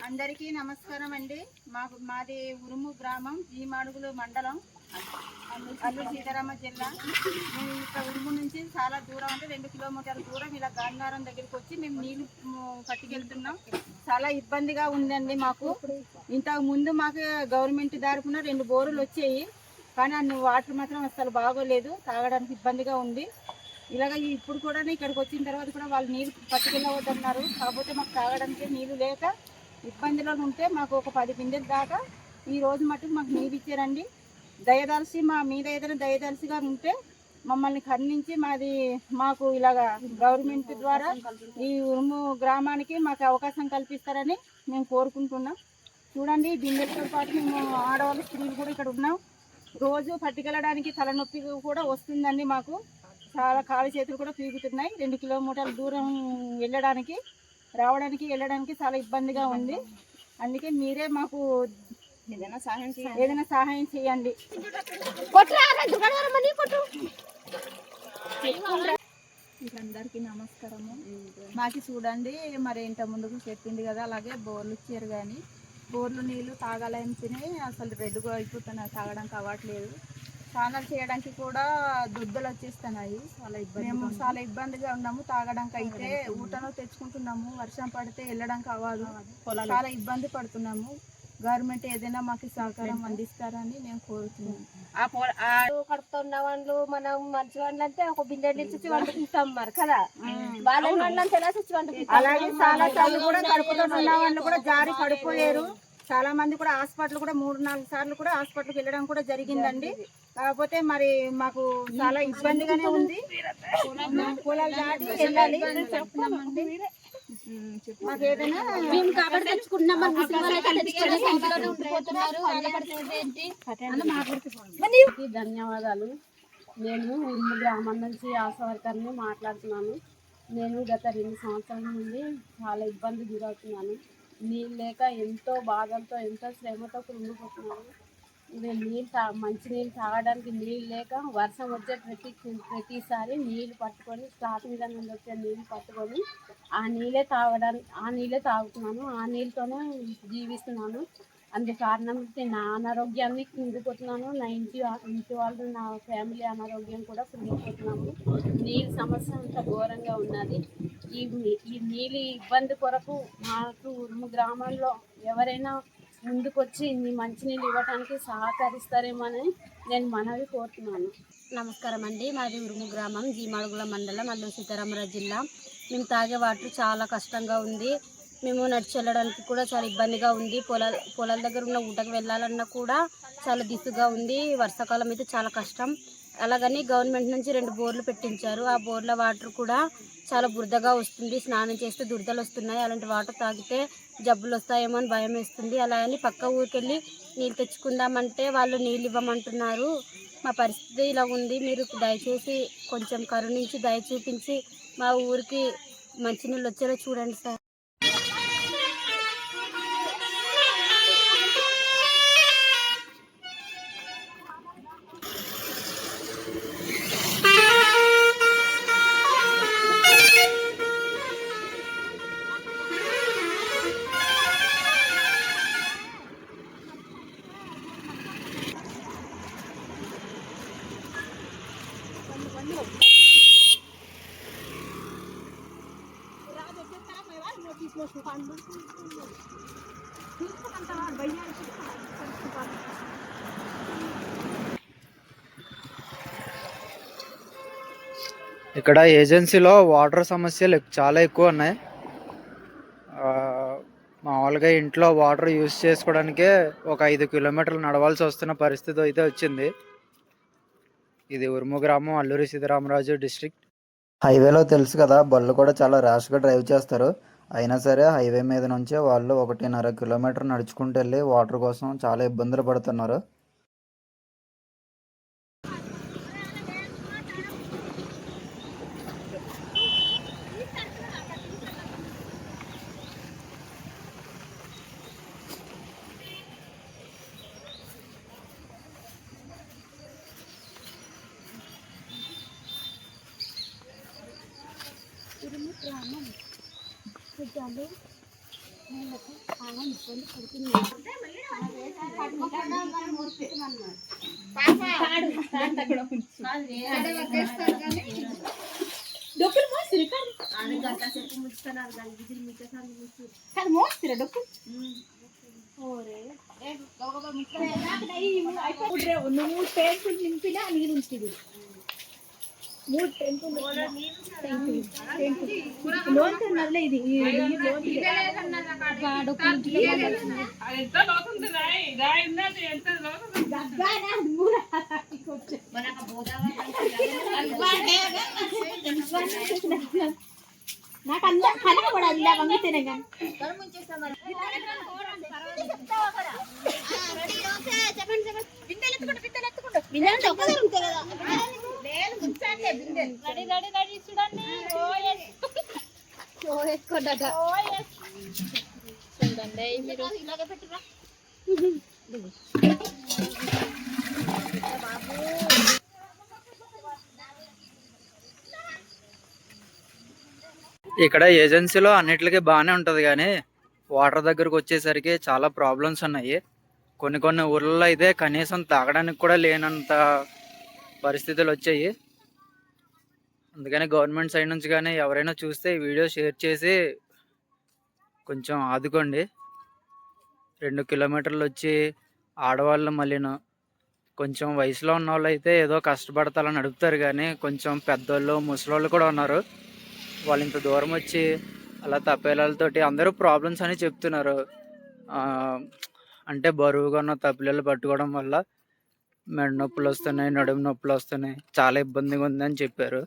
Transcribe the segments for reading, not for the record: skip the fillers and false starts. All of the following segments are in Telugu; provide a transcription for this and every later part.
అందరికీ నమస్కారం అండి. మాది ఉరుము గ్రామం, జీమాడుగులు మండలం, అల్లూరు సీతారామ జిల్లా. మేము ఇక్కడ ఉరుము నుంచి చాలా దూరం, అంటే 2 కిలోమీటర్ల దూరం ఇలా గాంధారం దగ్గరికి వచ్చి మేము నీళ్లు పట్టుకెళ్తున్నాం. చాలా ఇబ్బందిగా ఉందండి మాకు. ఇంతకు ముందు మాకు గవర్నమెంట్ తరపున 2 బోరులు వచ్చాయి, కానీ అన్ని వాటర్ మాత్రం అసలు బాగోలేదు, తాగడానికి ఇబ్బందిగా ఉంది. ఇలాగ ఇప్పుడు కూడా ఇక్కడికి వచ్చిన తర్వాత కూడా వాళ్ళు నీళ్ళు పట్టుకెళ్ళవద్దన్నారు. కాకపోతే మాకు తాగడానికి నీళ్ళు లేక ఇబ్బందిలో ఉంటే మాకు ఒక 10 బిందెల దాకా ఈ రోజు మటుకు మాకు నీళ్ళు ఇచ్చారండి. దయదలిసి మా మీద ఏదైనా దయదలిసిగా ఉంటే మమ్మల్ని ఖండించి మాకు ఇలాగా గవర్నమెంట్ ద్వారా ఈ ఉరుము గ్రామానికి మాకు అవకాశం కల్పిస్తారని మేము కోరుకుంటున్నాం. చూడండి, బిందెలతో పాటు మేము ఆడవాళ్ళు స్త్రీలు కూడా ఇక్కడ ఉన్నాం. రోజు పట్టుకెళ్ళడానికి తలనొప్పి కూడా వస్తుందండి. మాకు చాలా కాలు చేతులు కూడా పీగుతున్నాయి. 2 కిలోమీటర్ల దూరం వెళ్ళడానికి చాలా ఇబ్బందిగా ఉంది. అందుకే మీరే మాకు ఏదైనా సహాయం చేయండి. అందరికీ నమస్కారము. మాకు చూడండి, మరి ఇంత ముందుకు చెప్పింది కదా, అలాగే బోర్లు ఇచ్చారు, కానీ బోర్లు నీళ్ళు తాగాలంటేనే అసలు రెడ్డుగా అయిపోతున్నాయి, తాగడానికి అవ్వట్లేదు. స్నానాలు చేయడానికి కూడా దుద్దలు వచ్చేస్తున్నాయి. మేము చాలా ఇబ్బందిగా ఉన్నాము. తాగడానికి అయితే ఊటలో తెచ్చుకుంటున్నాము, వర్షం పడితే వెళ్ళడానికి అవ్వదు, చాలా ఇబ్బంది పడుతున్నాము. గవర్నమెంట్ ఏదైనా మాకు సహకారం అందిస్తారని నేను కోరుతున్నాను. కడుపుతున్న వాళ్ళు మనం మంచి వాళ్ళు అంటే ఒక బిందె నుంచి వండుకుంటాం మరి కదా, వాళ్ళ వాళ్ళు అంటే ఎలా తెచ్చి వండుకుంటాం. అలాగే చాలా సార్లు కూడా కడుపుతో ఉన్న వాళ్ళు కూడా జారి పడిపోయారు. చాలా మంది కూడా హాస్పిటల్ కూడా 3-4 సార్లు కూడా హాస్పిటల్కి వెళ్ళడం కూడా జరిగిందండి. కాకపోతే మరి మాకు చాలా ఇబ్బందిగానే ఉంది. పొలాలు దాటి వెళ్ళాలి. మాకు ఏదైనా ధన్యవాదాలు. నేను ఉరుము గ్రామం నుంచి ఆశా వర్కర్ని మాట్లాడుతున్నాను. నేను గత 2 సంవత్సరాల నుండి చాలా ఇబ్బంది గురవుతున్నాను. నీళ్ళు లేక ఎంతో బాధలతో, ఎంతో శ్రమతో కృంగిపోతున్నాను. మంచినీళ్ళు తాగడానికి నీళ్ళు లేక వర్షం వచ్చే ప్రతిసారి నీళ్ళు పట్టుకొని, స్టార్టింగ్ నుండి వచ్చే నీళ్ళు పట్టుకొని ఆ నీళ్ళే తాగుతున్నాను. ఆ నీళ్ళతోనే జీవిస్తున్నాను. అందుకు కారణం నా అనారోగ్యాన్ని కుంగిపోతున్నాను. నా ఇంటి వాళ్ళు, నా ఫ్యామిలీ అనారోగ్యం కూడా కుంగిపోతున్నాము. నీళ్ళ సమస్య అంత ఘోరంగా ఉన్నది. ఈ నీళ్ళు ఇబ్బంది కొరకు మాకు ఉరుము గ్రామంలో ఎవరైనా ముందుకొచ్చి మంచినీళ్ళు ఇవ్వడానికి సహకరిస్తారేమని నేను మనవి కోరుతున్నాను. నమస్కారం అండి. మాది ఉరుము గ్రామం, జీమాడుగుల మండలం, అల్లూరు సీతారామరాజు జిల్లా. మేము తాగే వాటర్ చాలా కష్టంగా ఉంది. మేము నడిచి వెళ్ళడానికి కూడా చాలా ఇబ్బందిగా ఉంది. పొలాల దగ్గర ఉన్న ఊటకు వెళ్ళాలన్నా కూడా చాలా దిసుగా ఉంది. వర్షాకాలం అయితే చాలా కష్టం. అలాగని గవర్నమెంట్ నుంచి 2 బోర్లు పెట్టించారు. ఆ బోర్ల వాటర్ కూడా చాలా బురదగా వస్తుంది. స్నానం చేస్తే దురదలు వస్తున్నాయి. అలాంటి వాటర్ తాగితే జబ్బులు వస్తాయేమో అని భయం వేస్తుంది. అలా అని పక్క ఊరికెళ్ళి నీళ్ళు తెచ్చుకుందామంటే వాళ్ళు నీళ్ళు ఇవ్వమంటున్నారు. మా పరిస్థితి ఇలా ఉంది. మీరు దయచేసి కొంచెం కరుణించి దయ చూపించి మా ఊరికి మంచినీళ్ళు వచ్చేలా చూడండి సార్. ఇక్కడ ఏజెన్సీలో వాటర్ సమస్యలు చాలా ఎక్కువ ఉన్నాయి. మామూలుగా ఇంట్లో వాటర్ యూజ్ చేసుకోవడానికే ఒక 5 కిలోమీటర్లు నడవాల్సి వస్తున్న పరిస్థితి అయితే వచ్చింది. ఇది ఉరుము గ్రామం, అల్లూరి సీతారామరాజు డిస్ట్రిక్ట్. హైవేలో తెలుసు కదా, బళ్ళు కూడా చాలా ర్యాష్గా డ్రైవ్ చేస్తారు. అయినా సరే హైవే మీద నుంచే వాళ్ళు 1.5 కిలోమీటర్ నడుచుకుంటూ వెళ్ళి వాటర్ కోసం చాలా ఇబ్బందులు పడుతున్నారు. ఉరుము గ్రామం డొక్కులు మోసిరు మోసిరా డొక్కు నువ్వు టెంపుల్ నింపినా నీరు ఉంటుంది 3 టెంపుల్ లోతు ఉన్నదిలే ఇది నాకు అందరూ కనపడదు ఇలా వంగితేనే కానీ చూడండి మీరు ఇలాగే పెట్టురా ఇక్కడ ఏజెన్సీలో అన్నిటికీ బాగానే ఉంటుంది, కానీ వాటర్ దగ్గరకు వచ్చేసరికి చాలా ప్రాబ్లమ్స్ ఉన్నాయి. కొన్ని ఊర్లలో అయితే కనీసం తాగడానికి కూడా లేనంత పరిస్థితులు వచ్చాయి. అందుకని గవర్నమెంట్ సైడ్ నుంచి కానీ ఎవరైనా చూస్తే ఈ వీడియో షేర్ చేసి కొంచెం ఆదుకోండి. 2 కిలోమీటర్లు వచ్చి ఆడవాళ్ళు మళ్ళీను కొంచెం వయసులో ఉన్న వాళ్ళు అయితే ఏదో కష్టపడతారని నడుపుతారు, కానీ కొంచెం పెద్దోళ్ళు ముసలోళ్ళు కూడా ఉన్నారు. వాళ్ళు ఇంత దూరం వచ్చి అలా తప్పేళ్ళతోటి అందరూ ప్రాబ్లమ్స్ అని చెప్తున్నారు. అంటే బరువుగా ఉన్న తప్పిళ్ళు పట్టుకోవడం వల్ల మెడ నొప్పులు వస్తున్నాయి, నడుము నొప్పులు వస్తున్నాయి, చాలా ఇబ్బందిగా ఉందని చెప్పారు.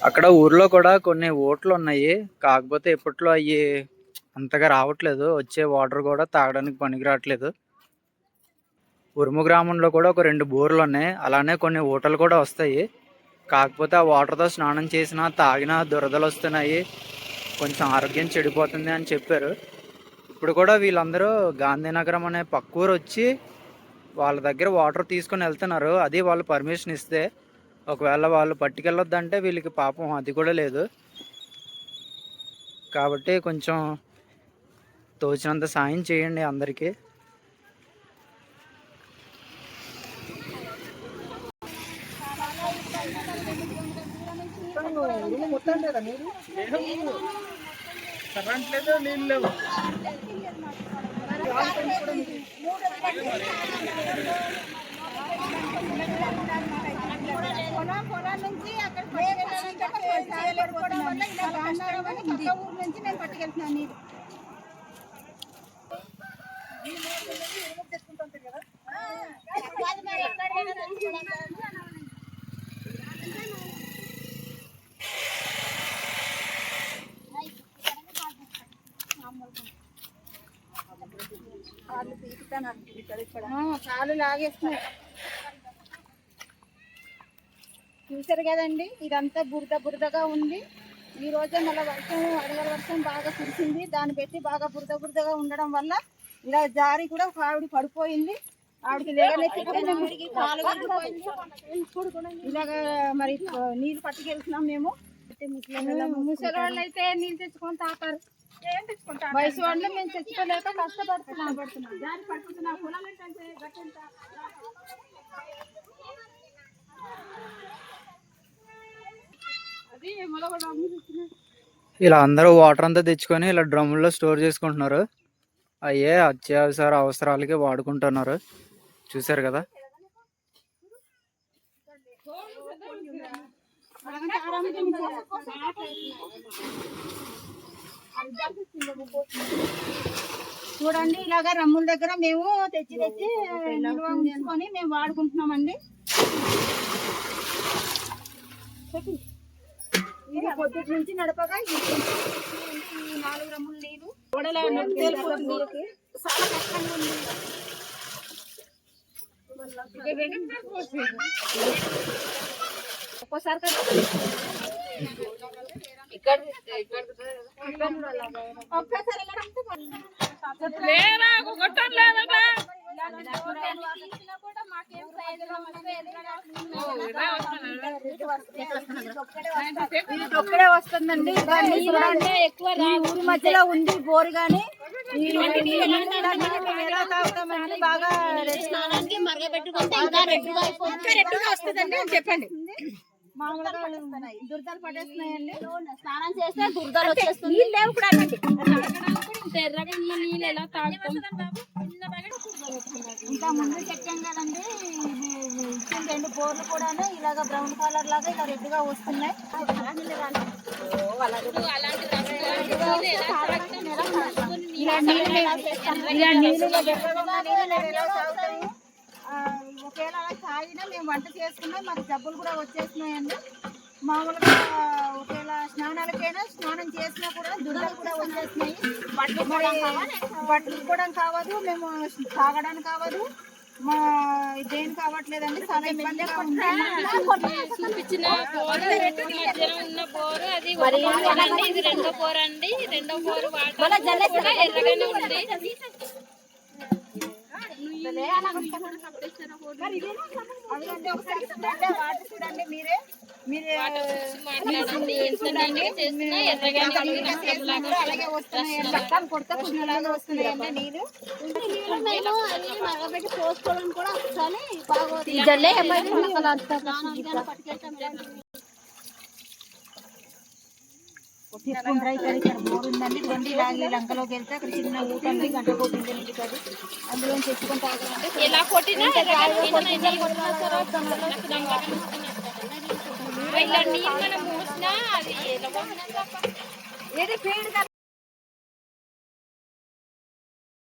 అక్కడ ఊర్లో కూడా కొన్ని ఓట్లు ఉన్నాయి, కాకపోతే ఇప్పట్లో అవి అంతగా రావట్లేదు. వచ్చే వాటర్ కూడా తాగడానికి పనికి రావట్లేదు. ఉరుము గ్రామంలో కూడా ఒక 2 బోర్లు ఉన్నాయి, అలానే కొన్ని ఊటలు కూడా వస్తాయి. కాకపోతే ఆ వాటర్తో స్నానం చేసినా తాగినా దురదలు వస్తున్నాయి, కొంచెం ఆరోగ్యం చెడిపోతుంది అని చెప్పారు. ఇప్పుడు కూడా వీళ్ళందరూ గాంధీనగరం అనే పక్క ఊరు వచ్చి వాళ్ళ దగ్గర వాటర్ తీసుకొని వెళ్తున్నారు. అది వాళ్ళు పర్మిషన్ ఇస్తే. ఒకవేళ వాళ్ళు పట్టుకెళ్ళొద్దంటే వీళ్ళకి పాపం అది కూడా లేదు. కాబట్టి కొంచెం తోచినంత సాయం చేయండి అందరికీ. పొలాల నుంచి అక్కడ ఊరు నుంచి నేను పట్టుకెళ్తున్నాను నీరు. కాళ్ళు లాగేస్తున్నాయి. చూసారు కదండి, ఇదంతా బురదగా ఉంది. ఈ రోజే మళ్ళీ అడగల వర్షం బాగా కురిసింది. దాన్ని పెట్టి బాగా బురదగా ఉండడం వల్ల ఇలా జారి కూడా ఒక ఆవిడ పడిపోయింది. ఆవిడకి లేగనెత్తి ఇలాగ మరి నీళ్ళు పట్టుకెళ్తున్నాం మేము. ముసలి వాళ్ళు అయితే నీళ్ళు తెచ్చుకొని తాతారు, వయసు వాళ్ళు మేము తెచ్చుకోలేక కష్టపడుతున్నాం. జారి పట్టుకుంటున్నాం. పొలాలు ఏంటంటే గట్టంతా ఇలా అందరూ వాటర్ అంతా తెచ్చుకొని ఇలా డ్రమ్ముల్లో స్టోర్ చేసుకుంటున్నారు. అయ్యే అత్యవసర అవసరాలకి వాడుకుంటున్నారు. చూసారు కదా. చూడండి, ఇలాగా రమ్ముల దగ్గర మేము తెచ్చి నిల్వ ఉంచుకొని మేము వాడుకుంటున్నామండి. పొద్దుటి నుంచి నడపగా ఈ 4 రమ్ముల నీరు చాలా కష్టంగా ఉంది. ఒక్కోసారి ఒక్కసారి ఒక్కడే వస్తుందండి. ఈ ఊరి మధ్యలో ఉంది బోరు గాని ఎలా తాగుతామండి? బాగా స్నానానికి మరగబెట్టుకుంటే ఇంకా రెడ్డుగా వస్తుందండి అని చెప్పండి. మామూలుగా దురదలు పట్టేస్తున్నాయండి. స్నానం చేస్తే దుర్దలు వచ్చేస్తుంది. నీళ్ళు లేవు కూడా అనండి. ఎర్రగా ఉన్న నీళ్ళు ఎలా తాగుతాం? ఇంకా ముందు చెప్పాం కదండి, ఇచ్చిన 2 బోర్లు కూడా ఇలాగ బ్రౌన్ కలర్ లాగా ఇలా రెడ్గా వస్తున్నాయి. ఒకవేళ అలా తాగినా మేము వంట చేసుకున్నా మాకు జబ్బులు కూడా వచ్చేస్తున్నాయండి. మామూలుగా ఒకవేళ స్నానం చేసినా కూడా దురదలు కూడా వచ్చేస్తున్నాయి. బట్టలు కూడా కావదు, మేము తాగడానికి కావదు, మా దేని కావట్లేదండి. చాలా ఇబ్బందిగా చూపించిన బోరు మధ్యలో ఉన్న బోరు అది ఒకటి, ఇది 2వ బోరు అండి. 2వ బోరు వాటర్ కూడా ఎర్రగానే ఉంది. వాటర్ చూడండి మీరే మాట్లాడండి. ఎంత నీట్గా చేస్తున్నా ఎర్రగానే ఉంది. అలాగే వస్తున్నాయండి. కొత్త కృష్ణలాగా వస్తున్నాయండి నీళ్ళు. మేము అన్ని మరగబెట్టి పోసుకోవడం కూడా ఒకసారి బాగోతుంది. చెప్పుకుంటారా ఇక్కడ బోర్ ఉందండి. 20 లాగి లంకలోకి వెళ్తే అక్కడ చిన్న ఊట ఉంది, గంట పోతుంది ఇంటికి. అది అందులో తెచ్చుకొని తాగాలంటే ఎలా కొట్టినా ఇలా నీళ్ళు మనం మూసినా అది ఎలా ఏది ఫీడ్ కదా